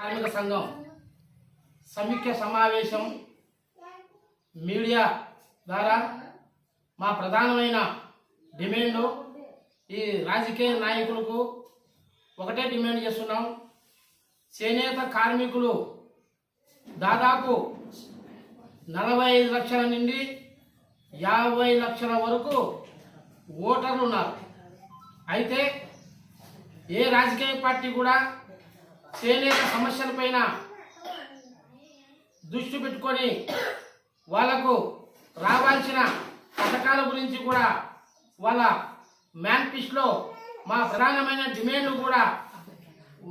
కార్మిక సంఘం సమీక్ష సమావేశం మీడియా ద్వారా మా ప్రధానమైన డిమాండ్ ఈ రాజకీయ నాయకులకు ఒకటే డిమాండ్ చేస్తున్నాం. చేనేత కార్మికులు దాదాపు 45 లక్షల నుండి 50 లక్షల వరకు ఓటర్లు ఉన్నారు. అయితే ఏ రాజకీయ పార్టీ కూడా చేనేత సమస్యలపైన దృష్టి పెట్టుకొని వాళ్లకు రావాల్సిన పథకాల గురించి కూడా వాళ్ళ మేనిఫెస్టోలో మా ప్రధానమైన డిమాండ్లు కూడా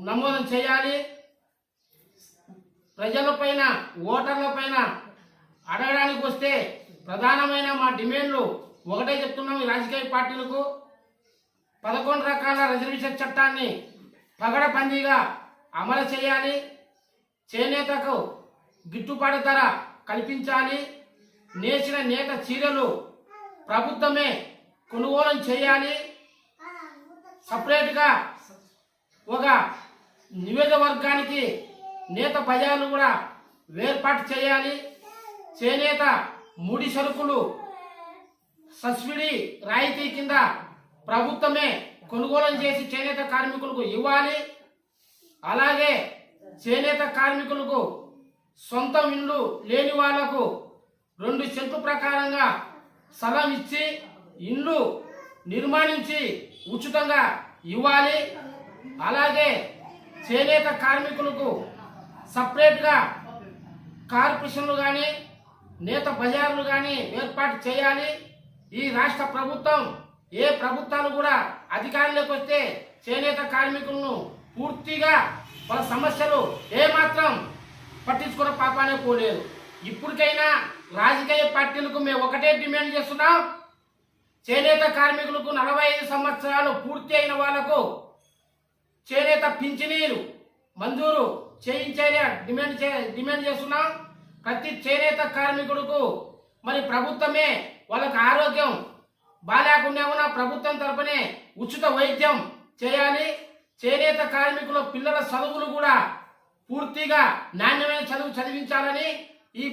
నమోదు చేయాలి. ప్రజలపైన ఓటర్లపైన అడగడానికి వస్తే ప్రధానమైన మా డిమాండ్లు ఒకటే చెప్తున్నాం. ఈ రాజకీయ పార్టీలకు 11 రకాల రిజర్వేషన్ చట్టాన్ని పగడబందీగా అమలు చేయాలి. చేనేతకు గిట్టుబాటు ధర కల్పించాలి. నేసిన నేత చీరలు ప్రభుత్వమే కొనుగోలు చేయాలి. సపరేట్గా ఒక నియోజకవర్గానికి నేత బజార్లు కూడా ఏర్పాటు చేయాలి. చేనేత ముడి సరుకులు సబ్సిడీ రాయితీ కింద ప్రభుత్వమే కొనుగోలు చేసి చేనేత కార్మికులకు ఇవ్వాలి. అలాగే చేనేత కార్మికులకు సొంత ఇల్లు లేని వాళ్లకు 2 సెంట్లు ప్రకారంగా స్థలం ఇచ్చి ఇల్లు నిర్మాణించి ఉచితంగా ఇవ్వాలి. అలాగే చేనేత కార్మికులకు సపరేట్గా కార్పొరేషన్లు కానీ నేత బజార్లు కానీ ఏర్పాటు చేయాలి. ఈ రాష్ట్ర ప్రభుత్వం ఏ ప్రభుత్వాలు కూడా అధికారంలోకి వస్తే చేనేత కార్మికులను పూర్తిగా వాళ్ళ సమస్యలు ఏమాత్రం పట్టించుకున్న పాపానే పోలేదు. ఇప్పటికైనా రాజకీయ పార్టీలకు మేము ఒకటే డిమాండ్ చేస్తున్నాం. చేనేత కార్మికులకు 45 సంవత్సరాలు పూర్తి అయిన వాళ్లకు చేనేత పింఛనీలు మంజూరు చేయించేలా డిమాండ్ చేస్తున్నాం. ప్రతి చేనేత కార్మికులకు మరి ప్రభుత్వమే వాళ్ళకి ఆరోగ్యం బాగాలేకుండా ఉన్న ప్రభుత్వం తరపునే ఉచిత వైద్యం చేయాలి. చేనేత కార్మికుల పిల్లల చదువులు కూడా పూర్తిగా నాణ్యమైన చదువు చదివించాలని ఈ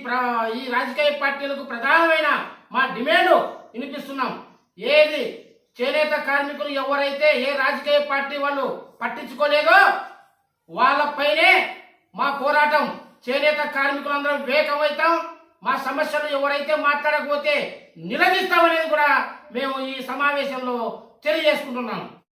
రాజకీయ పార్టీలకు ప్రధానమైన మా డిమాండ్ వినిపిస్తున్నాం. ఏది చేనేత కార్మికులు ఎవరైతే ఏ రాజకీయ పార్టీ వాళ్ళు పట్టించుకోలేదో వాళ్ళపైనే మా పోరాటం. చేనేత కార్మికులందరూ వేగమవుతాం. మా సమస్యలు ఎవరైతే మాట్లాడకపోతే నిలదీస్తామనేది కూడా మేము ఈ సమావేశంలో తెలియజేసుకుంటున్నాం.